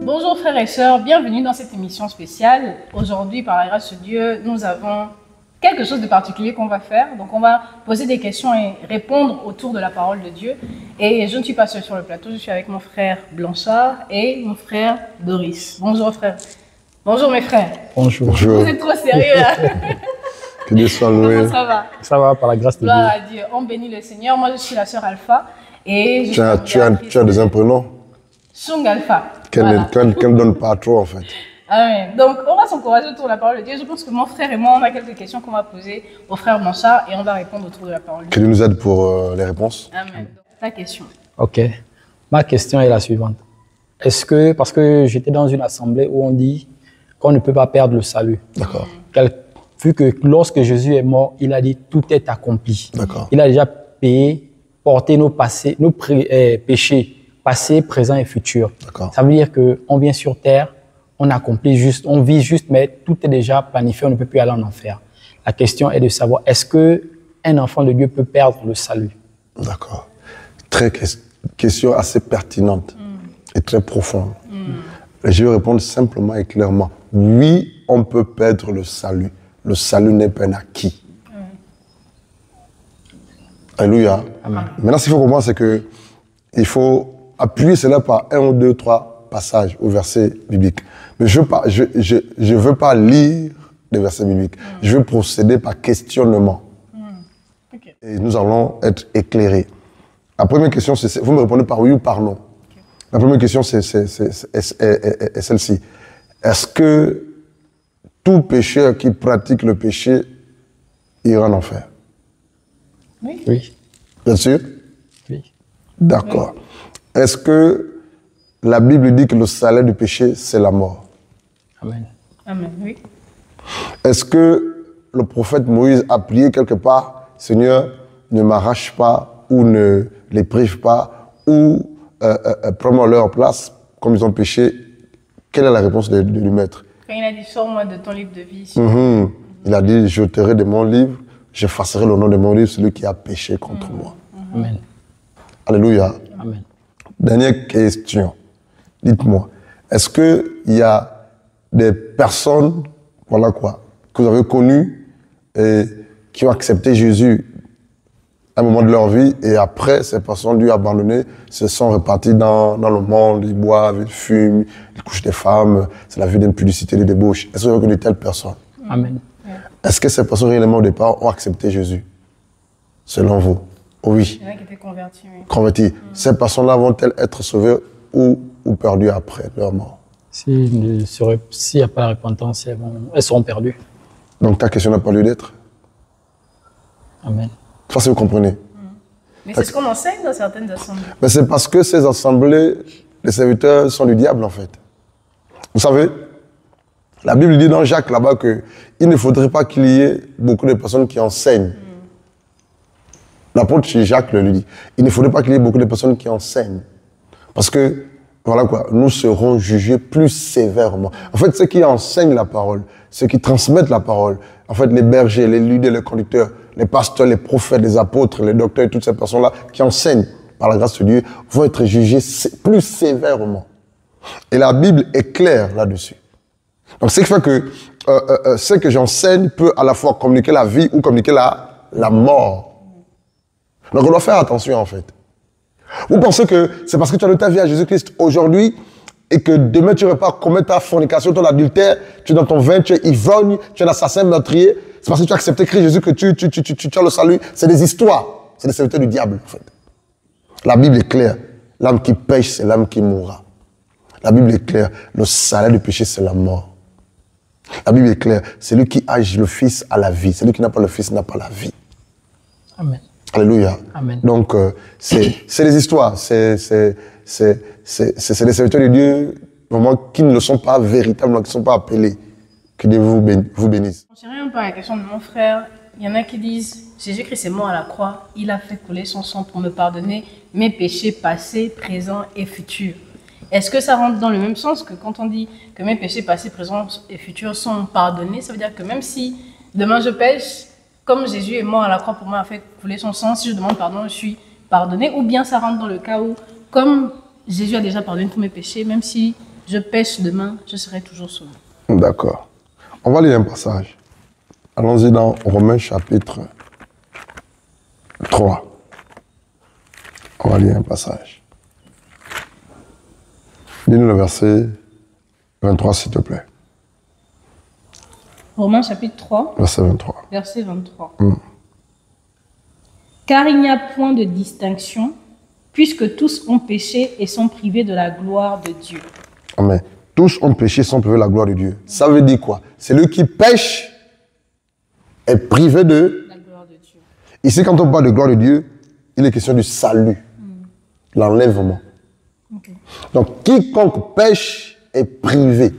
Bonjour frères et sœurs, bienvenue dans cette émission spéciale. Aujourd'hui, par la grâce de Dieu, nous avons quelque chose de particulier qu'on va faire. Donc on va poser des questions et répondre autour de la parole de Dieu. Et je ne suis pas seule sur le plateau, je suis avec mon frère Blanchard et mon frère Doris. Bonjour frère. Bonjour mes frères. Bonjour. Vous êtes trop sérieux là. Que Dieu soit loué. Comment ça va? Ça va, par la grâce de Dieu. Gloire à Dieu. On bénit le Seigneur. Moi je suis la sœur Alpha. Et je Tu as des prénoms Sung Alpha. qu'elle Voilà. ne donne pas trop en fait. Amen. Donc, on va s'encourager autour de la parole de Dieu. Je pense que mon frère et moi, on a quelques questions qu'on va poser au frère Blanchard et on va répondre autour de la parole de Que Dieu. Dieu nous aide pour les réponses. Amen. Donc, ta question. Ok. Ma question est la suivante. Est-ce que, parce que j'étais dans une assemblée où on dit qu'on ne peut pas perdre le salut. D'accord. Vu que lorsque Jésus est mort, il a dit tout est accompli. D'accord. Il a déjà payé, porté nos péchés, passés, présents et futurs. D'accord. Ça veut dire qu'on vient sur terre, on accomplit juste, on vit juste, mais tout est déjà planifié, on ne peut plus aller en enfer. La question est de savoir, est-ce qu'un enfant de Dieu peut perdre le salut? D'accord. Question assez pertinente et très profonde. Je vais répondre simplement et clairement. Oui, on peut perdre le salut. Le salut n'est pas un acquis. Alléluia. Amen. Maintenant, ce qu'il faut comprendre, c'est qu'il faut appuyer cela par 1 ou 2, 3 passages ou versets bibliques. Mais je ne veux pas lire des versets bibliques. Je veux procéder par questionnement. Ok. Et nous allons être éclairés. La première question, c'est vous me répondez par oui ou par non. La première question, c'est celle-ci. Est-ce que tout pécheur qui pratique le péché ira en enfer? Oui. Oui. Bien sûr? Oui. D'accord. Est-ce que la Bible dit que le salaire du péché, c'est la mort? Amen. Amen. Oui. Est-ce que le prophète Moïse a prié quelque part, Seigneur, ne m'arrache pas ou ne les prive pas ou prends-moi leur place comme ils ont péché? Quelle est la réponse de lui mettre? Quand il a dit sors-moi de ton livre de vie. Il a dit, je t'aurai de mon livre, j'effacerai le nom de mon livre, celui qui a péché contre moi. Amen. Alléluia. Amen. Dernière question. Dites-moi, est-ce qu'il y a des personnes, voilà quoi, que vous avez connues et qui ont accepté Jésus à un moment de leur vie et après, ces personnes lui abandonnées, se sont reparties dans le monde, ils boivent, ils fument, ils couchent des femmes, c'est la vie d'impudicité, de débauche. Est-ce que vous avez connu telle personne? Amen. Est-ce que ces personnes réellement au départ ont accepté Jésus? Selon vous? Oui. Il y en a qui étaient convertis. Oui. Convertis. Ces personnes-là vont-elles être sauvées ou perdues après leur mort? S'il n'y a pas la repentance, elles seront perdues. Donc ta question n'a pas lieu d'être. Amen. Je sais pas si vous comprenez. Mais c'est ce qu'on enseigne dans certaines assemblées. Mais c'est parce que ces assemblées, les serviteurs sont du diable en fait. Vous savez, la Bible dit dans Jacques là-bas qu'il ne faudrait pas qu'il y ait beaucoup de personnes qui enseignent. L'apôtre Jacques le dit. Il ne faudrait pas qu'il y ait beaucoup de personnes qui enseignent. Parce que, voilà quoi, nous serons jugés plus sévèrement. En fait, ceux qui enseignent la parole, ceux qui transmettent la parole, en fait, les bergers, les leaders, les conducteurs, les pasteurs, les prophètes, les apôtres, les docteurs et toutes ces personnes-là qui enseignent par la grâce de Dieu vont être jugés plus sévèrement. Et la Bible est claire là-dessus. Donc, ce qui fait que ce que j'enseigne peut à la fois communiquer la vie ou communiquer la mort. Donc, on doit faire attention, en fait. Vous pensez que c'est parce que tu as donné ta vie à Jésus-Christ aujourd'hui et que demain tu ne vas pas commettre ta fornication, ton adultère, tu es dans ton vin, tu es ivrogne, tu es un assassin meurtrier. C'est parce que tu as accepté Christ Jésus que tu as le salut. C'est des histoires. C'est des serviteurs du diable, en fait. La Bible est claire. L'âme qui pêche, c'est l'âme qui mourra. La Bible est claire. Le salaire du péché, c'est la mort. La Bible est claire. Celui qui a le Fils a la vie. Celui qui n'a pas le Fils n'a pas la vie. Amen. Alléluia. Amen. Donc, c'est des histoires. C'est des serviteurs de Dieu vraiment, qui ne le sont pas véritablement, qui ne sont pas appelés. Que Dieu vous bénisse. Je dirais un peu à la question de mon frère. Il y en a qui disent Jésus-Christ est mort à la croix. Il a fait couler son sang pour me pardonner mes péchés passés, présents et futurs. Est-ce que ça rentre dans le même sens que quand on dit que mes péchés passés, présents et futurs sont pardonnés? Ça veut dire que même si demain je pêche, comme Jésus est mort à la croix pour moi, a fait couler son sang, si je demande pardon, je suis pardonné. Ou bien ça rentre dans le cas où, comme Jésus a déjà pardonné tous mes péchés, même si je pêche demain, je serai toujours sauvé. D'accord. On va lire un passage. Allons-y dans Romains chapitre 3. On va lire un passage. Lis-nous le verset 23, s'il te plaît. Romains chapitre 3, Verset 23. verset 23. Car il n'y a point de distinction, puisque tous ont péché et sont privés de la gloire de Dieu. Amen. Tous ont péché sans priver la gloire de Dieu. Ça veut dire quoi? Celui qui pêche est privé de... La gloire de Dieu. Ici, quand on parle de gloire de Dieu, il est question du salut, l'enlèvement. Ok. Donc, quiconque pêche est privé de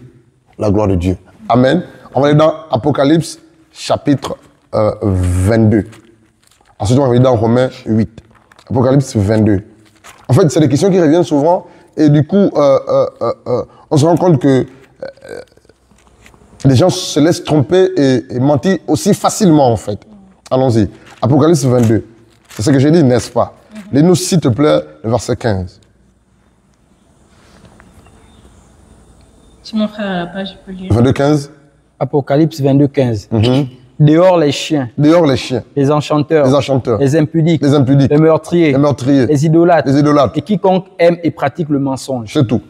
la gloire de Dieu. Amen. On va aller dans Apocalypse chapitre 22. Ensuite, on va aller dans Romains 8. Apocalypse 22. En fait, c'est des questions qui reviennent souvent. Et du coup, on se rend compte que les gens se laissent tromper et mentir aussi facilement, en fait. Allons-y. Apocalypse 22. C'est ce que j'ai dit, n'est-ce pas? Lis-nous, s'il te plaît, le verset 15. Si mon frère a la page, je peux lire. 22, 15. Apocalypse 22, 15. Dehors les chiens, Dehors les chiens, les enchanteurs, les enchanteurs, les impudiques, les impudiques, les meurtriers, les meurtriers, les idolâtres, les idolâtres. et quiconque aime et pratique le mensonge. C'est tout.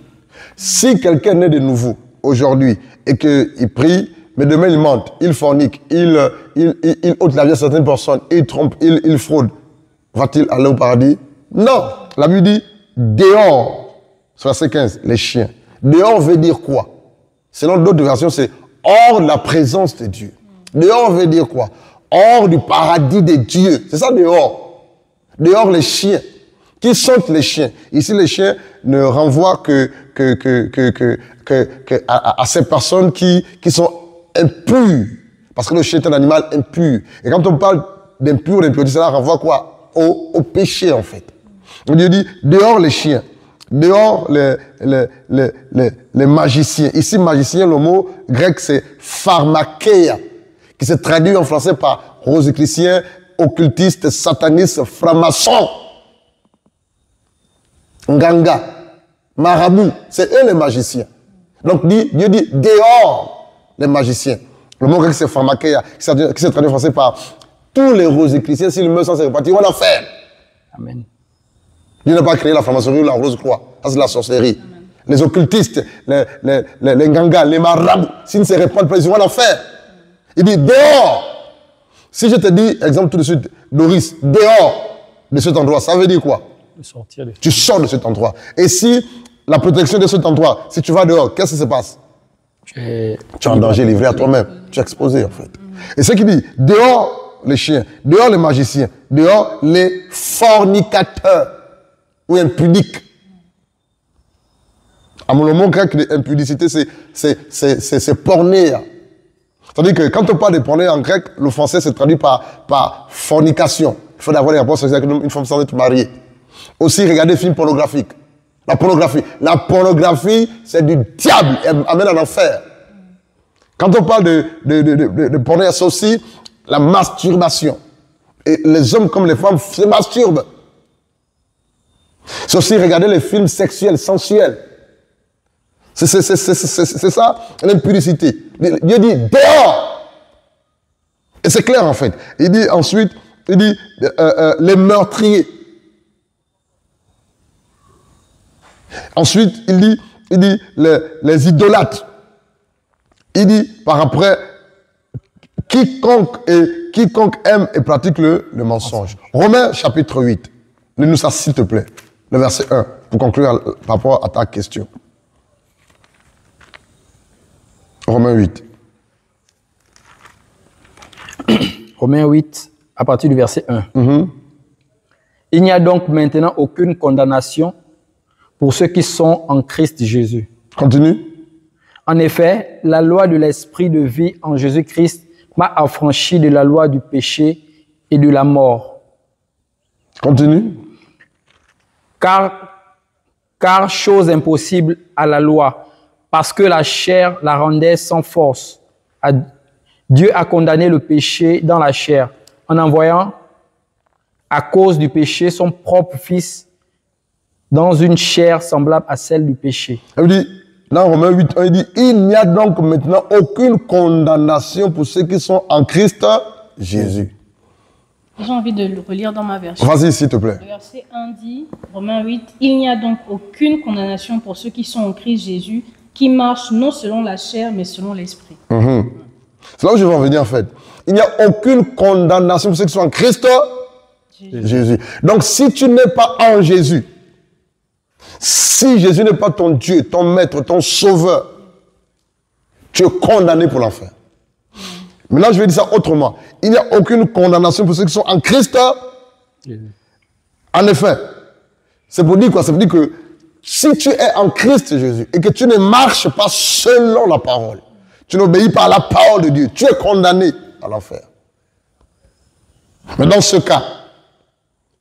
Si quelqu'un naît de nouveau aujourd'hui et qu'il prie, mais demain il mente, il fornique, il ôte la vie à certaines personnes, il trompe, il fraude, va-t-il aller au paradis? Non. La Bible dit dehors, verset 15, les chiens. Dehors veut dire quoi? Selon d'autres versions, c'est hors de la présence de Dieu. Dehors veut dire quoi? Hors du paradis de Dieu. C'est ça dehors. Dehors les chiens. Qui sont les chiens? Ici, les chiens ne renvoient à ces personnes qui sont impures. Parce que le chien est un animal impur. Et quand on parle d'impur, d'impureté, cela renvoie quoi? Au péché, en fait. Donc Dieu dit, dehors les chiens. Dehors les magiciens. Ici, magicien, le mot grec, c'est pharmakeia, qui se traduit en français par rosicrucien, occultiste, sataniste, franc-maçon, nganga, marabout. C'est eux les magiciens. Donc Dieu dit dehors les magiciens. Le mot grec, c'est pharmakeia, qui se traduit en français par tous les rosicruciens, s'ils meurent sans se repentir, ils vont en enfer. Amen. Dieu n'a pas créé la franc-maçonnerie ou la rose-croix. Ça, c'est la sorcellerie. Amen. Les occultistes, les gangas, les marabouts, s'ils ne se répandent pas, ils vont en enfer. Il dit dehors. Si je te dis, exemple tout de suite, Doris, dehors de cet endroit, ça veut dire quoi? Tu sors de cet endroit. Et si la protection de cet endroit, si tu vas dehors, qu'est-ce qui se passe? Tu es en danger, livré à toi-même. Tu es exposé, en fait. Et ce qui dit, dehors les chiens, dehors les magiciens, dehors les fornicateurs ou impudiques. À mon mot grec d'impudicité, c'est pornéa. C'est-à-dire que quand on parle de pornéa en grec, le français se traduit par fornication. Il faut avoir des rapports sexuels avec une femme sans être mariée. Aussi, regarder des films pornographiques. La pornographie, c'est du diable, elle amène en enfer. Quand on parle de pornéa, c'est aussi la masturbation. Et les hommes comme les femmes se masturbent. C'est aussi regarder les films sexuels, sensuels. C'est ça, l'impudicité. Dieu dit dehors. Et c'est clair en fait. Il dit ensuite, les meurtriers. Ensuite, il dit les idolâtres. Il dit par après, quiconque aime et pratique le mensonge. Romains chapitre 8. Lis-nous ça s'il te plaît. Le verset 1, pour conclure par rapport à ta question. Romains 8. Romains 8, à partir du verset 1. Il n'y a donc maintenant aucune condamnation pour ceux qui sont en Christ Jésus. Continue. En effet, la loi de l'esprit de vie en Jésus-Christ m'a affranchi de la loi du péché et de la mort. Continue. Car chose impossible à la loi, parce que la chair la rendait sans force. Dieu a condamné le péché dans la chair, en envoyant, à cause du péché, son propre Fils dans une chair semblable à celle du péché. Elle dit, Dans Romains 8, il dit, il n'y a donc maintenant aucune condamnation pour ceux qui sont en Christ Jésus. J'ai envie de le relire dans ma version. Vas-y, s'il te plaît. Le verset 1 dit, Romains 8, il n'y a donc aucune condamnation pour ceux qui sont en Christ Jésus, qui marchent non selon la chair, mais selon l'esprit. C'est là où je veux en venir en fait. Il n'y a aucune condamnation pour ceux qui sont en Christ Jésus. Donc si tu n'es pas en Jésus, si Jésus n'est pas ton Dieu, ton maître, ton sauveur, tu es condamné pour l'enfer. Maintenant je vais dire ça autrement. Il n'y a aucune condamnation pour ceux qui sont en Christ. En effet, c'est pour dire quoi? C'est pour dire que si tu es en Christ Jésus et que tu ne marches pas selon la parole, tu n'obéis pas à la parole de Dieu, tu es condamné à l'enfer. Mais dans ce cas,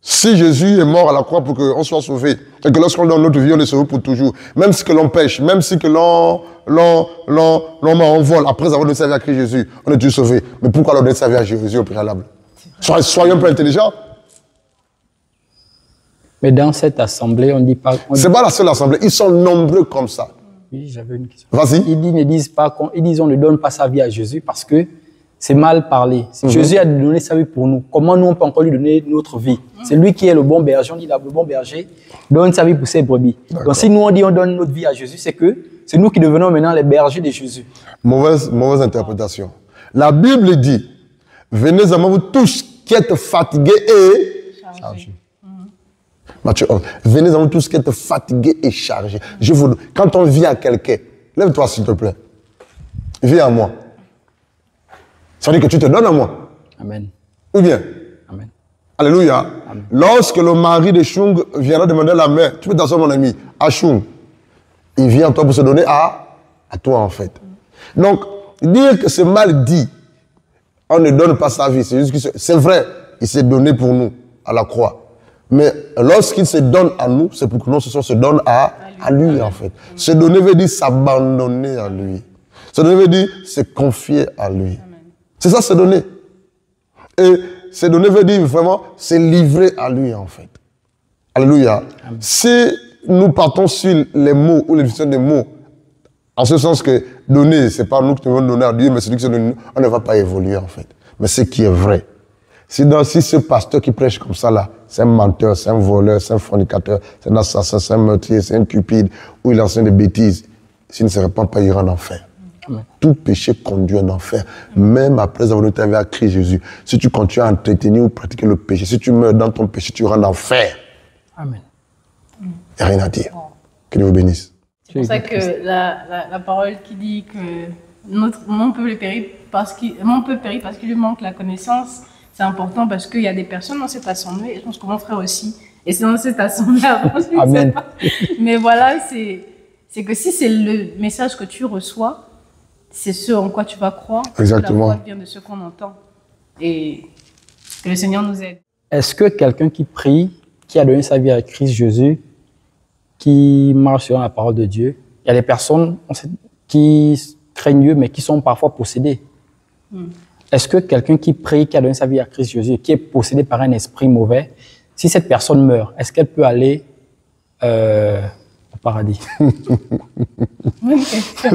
si Jésus est mort à la croix pour qu'on soit sauvé, et que lorsqu'on donne notre vie, on est sauvé pour toujours, même si que l'on pêche, même si que l'on vole, après avoir donné sa vie à Christ Jésus, on est toujours sauvé. Mais pourquoi l'on donne sa vie à Jésus au préalable? Soyons un peu intelligents. Mais dans cette assemblée, on ne dit pas... C'est pas la seule assemblée, ils sont nombreux comme ça. Oui, j'avais une question. Vas-y. Ils ne disent pas, ils disent on ne donne pas sa vie à Jésus parce que c'est mal parlé. Jésus a donné sa vie pour nous. Comment nous on peut encore lui donner notre vie? C'est lui qui est le bon berger. On dit le bon berger donne sa vie pour ses brebis. Donc si nous on dit on donne notre vie à Jésus, c'est que c'est nous qui devenons maintenant les bergers de Jésus. Mauvaise interprétation. La Bible dit, venez à moi vous tous qui êtes fatigués et chargés. Matthieu 11. Venez à vous tous qui êtes fatigués et chargés. Quand on vient à quelqu'un, lève-toi s'il te plaît. Viens à moi. Ça veut dire que tu te donnes à moi. Amen. Ou bien? Amen. Alléluia. Amen. Lorsque le mari de Chung viendra demander la main, tu peux t'asseoir mon ami, à Chung. Il vient à toi pour se donner à toi en fait. Donc, dire que c'est mal dit, on ne donne pas sa vie, c'est juste que c'est vrai, il s'est donné pour nous à la croix. Mais lorsqu'il se donne à nous, c'est pour que nous se donne à lui en fait. Se donner veut dire s'abandonner à lui. Se donner veut dire se confier à lui. C'est ça, se donner. Et se donner veut dire vraiment se livrer à lui en fait. Alléluia. Amen. Si nous partons sur les mots ou les définitions des mots, en ce sens que donner, c'est pas nous qui devons donner à Dieu, mais celui qui se donne, on ne va pas évoluer en fait. Mais ce qui est vrai. Si ce pasteur qui prêche comme ça là, c'est un menteur, c'est un voleur, c'est un fornicateur, c'est un assassin, c'est un meurtrier, c'est un cupide, ou il enseigne des bêtises, s'il ne se répand pas, il ira en enfer. Amen. Tout péché conduit en enfer, même après avoir été avec Christ Jésus. Si tu continues à entretenir ou pratiquer le péché, si tu meurs dans ton péché, tu iras en enfer. Amen. Il n'y a rien à dire. Que Dieu vous bénisse. C'est pour ça que la parole qui dit que mon peuple périt parce qu'il lui manque la connaissance, c'est important parce qu'il y a des personnes dans cette assemblée, et je pense que mon frère aussi, et c'est dans cette assemblée avant, je ne sais pas. Mais voilà, c'est que si c'est le message que tu reçois, c'est ce en quoi tu vas croire. Exactement. La foi vient de ce qu'on entend. Et que le Seigneur nous aide. Est-ce que quelqu'un qui prie, qui a donné sa vie à Christ Jésus, qui marche selon la parole de Dieu, il y a des personnes qui craignent Dieu, mais qui sont parfois possédées. Est-ce que quelqu'un qui prie, qui a donné sa vie à Christ Jésus, qui est possédé par un esprit mauvais, si cette personne meurt, est-ce qu'elle peut aller au paradis?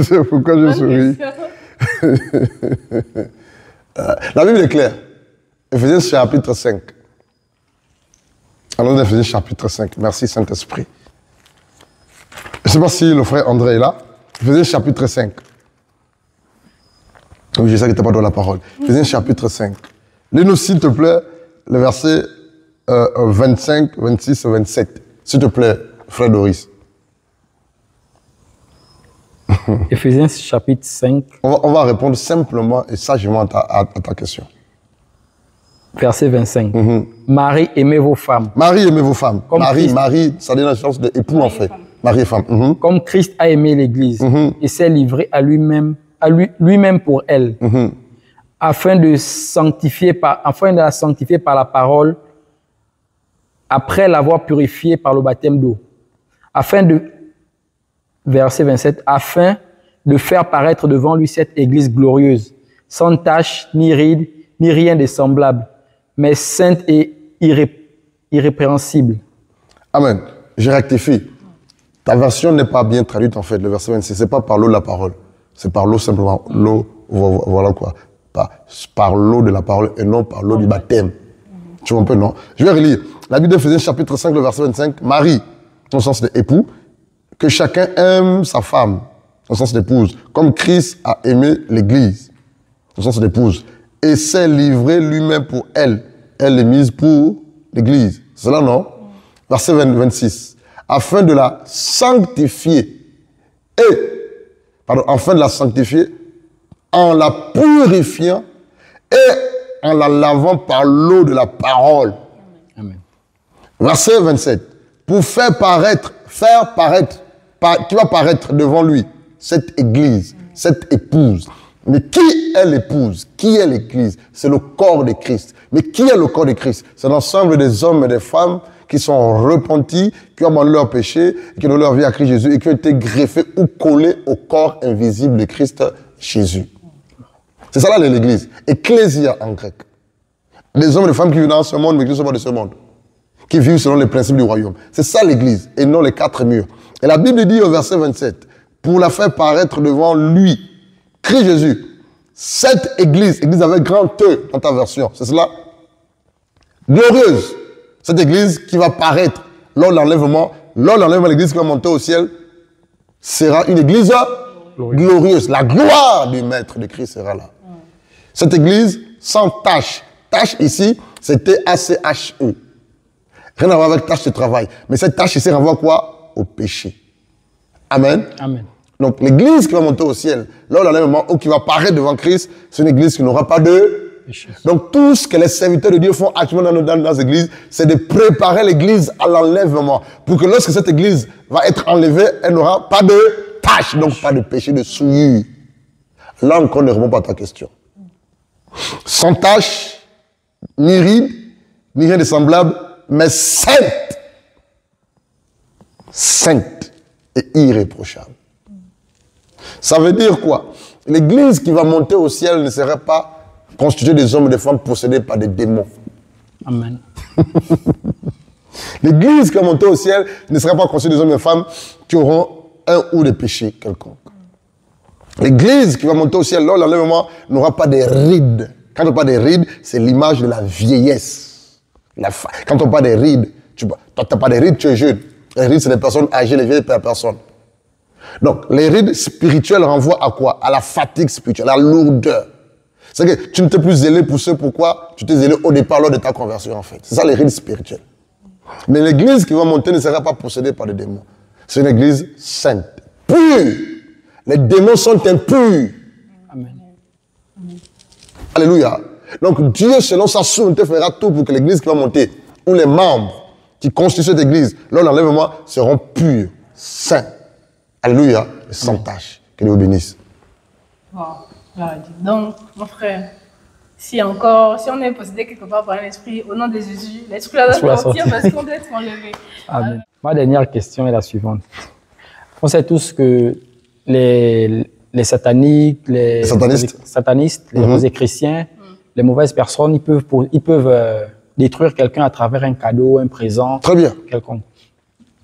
C'est pourquoi je souris. La Bible est claire. Éphésiens chapitre 5. Allons dans Éphésiens chapitre 5. Merci Saint-Esprit. Je ne sais pas si le frère André est là. Éphésiens chapitre 5. Oui, je sais que tu n'as pas donné la parole. Éphésiens chapitre 5. Lis-nous, s'il te plaît, les versets 25, 26 et 27. S'il te plaît, frère Doris. Éphésiens chapitre 5. On va répondre simplement et sagement à ta question. Verset 25. Marie, aimez vos femmes. Marie, aimez vos femmes. Comme Marie, ça donne la chance d'époux en fait. Mari et femme. Comme Christ a aimé l'Église et s'est livré à lui-même pour elle, afin de la sanctifier par la parole, après l'avoir purifiée par le baptême d'eau, verset 27, afin de faire paraître devant lui cette Église glorieuse, sans tache, ni ride, ni rien de semblable, mais sainte et irrépréhensible. Amen. Je rectifie. Ta version n'est pas bien traduite en fait, le verset 26. C'est pas par l'eau de la parole. C'est par l'eau simplement. L'eau, voilà quoi. Par l'eau de la parole et non par l'eau du baptême. Tu vois un peu, non? Je vais relire. La Bible d'Éphésiens chapitre 5, le verset 25. Marie, dans le sens d'époux, que chacun aime sa femme, dans le sens d'épouse, comme Christ a aimé l'Église, dans le sens d'épouse, et s'est livré lui-même pour elle. Elle est mise pour l'Église. C'est là, non? Verset 26. Afin de la sanctifier. Afin de la sanctifier, en la purifiant et en la lavant par l'eau de la parole. Amen. Verset 27. Pour faire paraître, qui va paraître devant lui, cette église, cette épouse. Mais qui est l'épouse? Qui est l'église? C'est le corps de Christ. Mais qui est le corps de Christ? C'est l'ensemble des hommes et des femmes qui sont repentis, qui ont abandonné leur péché, qui donnent leur vie à Christ Jésus et qui ont été greffés ou collés au corps invisible de Christ Jésus. C'est ça là l'église. Ecclésia en grec. Les hommes et les femmes qui vivent dans ce monde, mais qui ne sont pas de ce monde. Qui vivent selon les principes du royaume. C'est ça l'église, et non les quatre murs. Et la Bible dit au verset 27, pour la faire paraître devant lui, Christ Jésus, cette église avec grand E dans ta version, c'est cela? Glorieuse. Cette église qui va paraître lors de l'enlèvement, l'église qui va monter au ciel sera une église glorieuse. La gloire du Maître de Christ sera là. Cette église sans tâche. Tâche ici, c'était A-C-H-E. Rien à voir avec tâche de travail. Mais cette tâche ici renvoie quoi? Au péché. Amen. Amen. Donc l'église qui va monter au ciel, lors de l'enlèvement, ou qui va paraître devant Christ, c'est une église qui n'aura pas de péché. Donc tout ce que les serviteurs de Dieu font actuellement dans les églises, c'est de préparer l'église à l'enlèvement. Pour que lorsque cette église va être enlevée, elle n'aura pas de tâche, donc pas de péché, de souillure. Là encore, ne répond pas à ta question. Sans tâche, ni ride, ni rien de semblable, mais sainte. Sainte et irréprochable. Ça veut dire quoi? L'église qui va monter au ciel ne serait pas constituée des hommes et des femmes possédés par des démons. Amen. L'église qui va monter au ciel ne sera pas constituée des hommes et des femmes qui auront un ou des péchés quelconques. L'église qui va monter au ciel, lors de l'enlèvement, n'aura pas de rides. Quand on parle de rides, c'est l'image de la vieillesse. Quand on parle de rides, toi, tu n'as pas de rides, tu es jeune. Les rides, c'est les personnes âgées, les vieilles personnes. Donc, les rides spirituelles renvoient à quoi? À la fatigue spirituelle, à la lourdeur. C'est que tu ne t'es plus zélé pour ce pourquoi tu t'es zélé au départ lors de ta conversion, en fait. C'est ça les rides spirituelles. Mais l'église qui va monter ne sera pas possédée par des démons. C'est une église sainte, pure. Les démons sont impurs. Amen. Alléluia. Donc Dieu, selon sa souveraineté, fera tout pour que l'église qui va monter, ou les membres qui constituent cette église, lors de l'enlèvement, seront purs, saints. Alléluia. Et sans tâche. Que Dieu vous bénisse. Wow. Donc, mon frère, si on est possédé quelque part par un esprit, au nom de Jésus, l'esprit doit sortir parce qu'on doit être enlevé. Amen. Ma dernière question est la suivante. On sait tous que les sataniques, les satanistes, les rosicruciens, les mauvaises personnes, ils peuvent détruire quelqu'un à travers un cadeau, un présent. Très bien. Quelconque.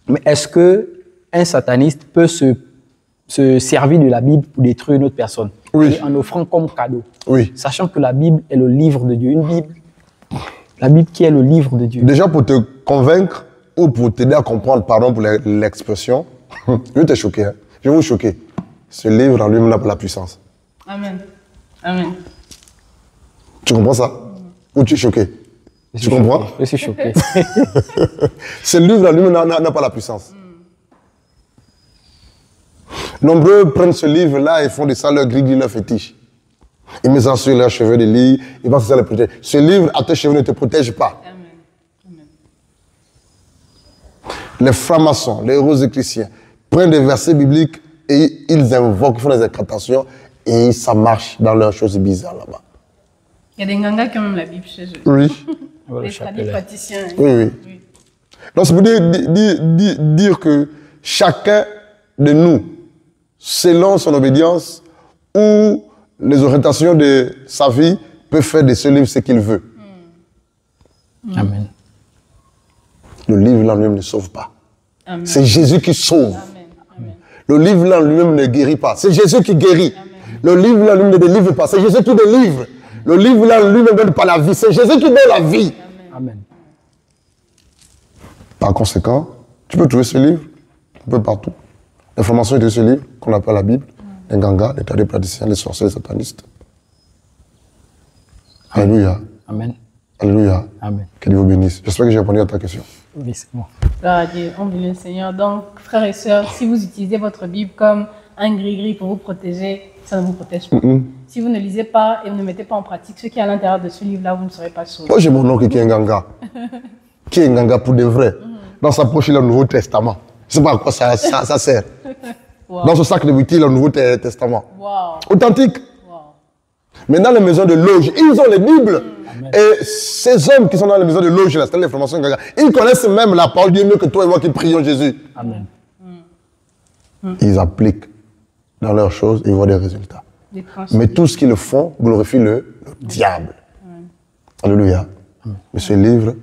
Mais est-ce qu'un sataniste peut se servir de la Bible pour détruire une autre personne? Oui. En offrant comme cadeau. Oui. Sachant que la Bible est le livre de Dieu. Une Bible. La Bible qui est le livre de Dieu. Déjà pour te convaincre ou pour t'aider à comprendre, pardon pour l'expression, je vais te choquer. Hein. Je vais vous choquer. Ce livre en lui-même n'a pas la puissance. Amen. Amen. Tu comprends ça? Ou tu es choqué? Tu comprends? Je suis choqué. Ce livre en lui-même n'a pas la puissance. Nombreux prennent ce livre-là et font de ça leur grille, leur fétiche. Ils mettent ça sur leurs cheveux de lit, ils pensent que ça les protège. Ce livre à tes cheveux ne te protège pas. Amen. Amen. Les francs-maçons, les rosicruciens prennent des versets bibliques et ils invoquent, ils font des incantations et ça marche dans leurs choses bizarres là-bas. Il y a des gangas qui ont même la Bible chez eux. Oui. Les tradipraticiens. Oui. Donc c'est pour dire que chacun de nous, selon son obédience ou les orientations de sa vie, peut faire de ce livre ce qu'il veut. Amen. Le livre là lui-même ne sauve pas. Amen. C'est Jésus qui sauve. Amen. Le livre là lui-même ne guérit pas. C'est Jésus qui guérit. Amen. Le livre là lui-même ne délivre pas. C'est Jésus qui délivre. Le livre là lui-même ne donne pas la vie. C'est Jésus qui donne la vie. Amen. Par conséquent, tu peux trouver ce livre un peu partout. L'information est de ce livre qu'on appelle la Bible. Les gangas, les tradipraticiens, les sorciers, les satanistes. Alléluia. Amen. Alléluia. Amen. Que Dieu vous bénisse. J'espère que j'ai répondu à ta question. Oui, c'est bon. Gloire à Dieu, on bénit le Seigneur. Donc, frères et sœurs, si vous utilisez votre Bible comme un gris-gris pour vous protéger, ça ne vous protège pas. Si vous ne lisez pas et vous ne mettez pas en pratique ce qui est à l'intérieur de ce livre-là, vous ne serez pas sauvé. Moi, j'ai mon oncle qui est un ganga. Qui est un ganga pour de vrai. Dans sa poche, il a le Nouveau Testament. Je ne sais pas à quoi ça sert. Wow. Dans ce sac de wiki, il a le Nouveau Testament. Wow. Authentique. Wow. Mais dans les maisons de loge, ils ont les Bibles. Et ces hommes qui sont dans les maisons de loge, là, c'est l'information ganga, ils connaissent même la parole de Dieu mieux que toi et moi qui prions Jésus. Amen. Ils appliquent dans leurs choses et ils voient des résultats. Mais tout ce qu'ils le font glorifie le diable. Alléluia. Mais ce livre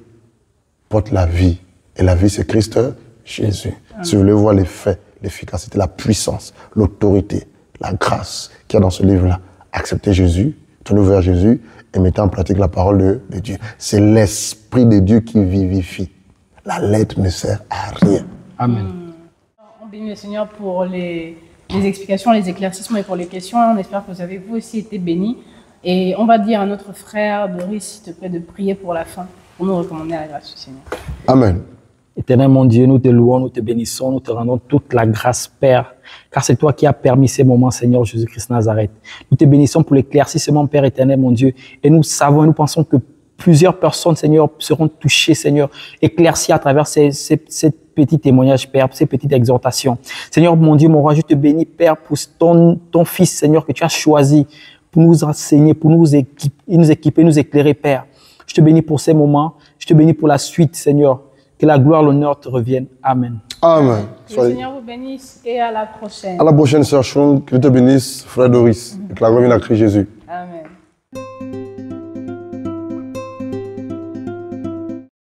porte la vie. Et la vie, c'est Christ Jésus. Si vous voulez voir les faits, l'efficacité, la puissance, l'autorité, la grâce qu'il y a dans ce livre-là, acceptez Jésus, tournez vers Jésus et mettez en pratique la parole de Dieu. C'est l'Esprit de Dieu qui vivifie. La lettre ne sert à rien. Amen. On bénit le Seigneur pour les explications, les éclaircissements et pour les questions. On espère que vous avez vous aussi été bénis. Et on va dire à notre frère Doris, s'il te plaît, de prier pour la fin, pour nous recommander à la grâce du Seigneur. Amen. Éternel mon Dieu, nous te louons, nous te bénissons, nous te rendons toute la grâce, Père, car c'est toi qui as permis ces moments, Seigneur Jésus-Christ Nazareth. Nous te bénissons pour l'éclaircissement, Père éternel, mon Dieu, et nous savons et nous pensons que plusieurs personnes, Seigneur, seront touchées, Seigneur, éclaircies à travers ces petits témoignages, Père, ces petites exhortations. Seigneur, mon Dieu, mon roi, je te bénis, Père, pour ton Fils, Seigneur, que tu as choisi pour nous enseigner, pour nous équiper, nous éclairer, Père. Je te bénis pour ces moments, je te bénis pour la suite, Seigneur. Que la gloire, l'honneur te reviennent. Amen. Amen. Que le Seigneur vous bénisse et à la prochaine. À la prochaine, Sœur Chung. Que Dieu te bénisse, Frère Doris. Et que la gloire vienne à Christ Jésus.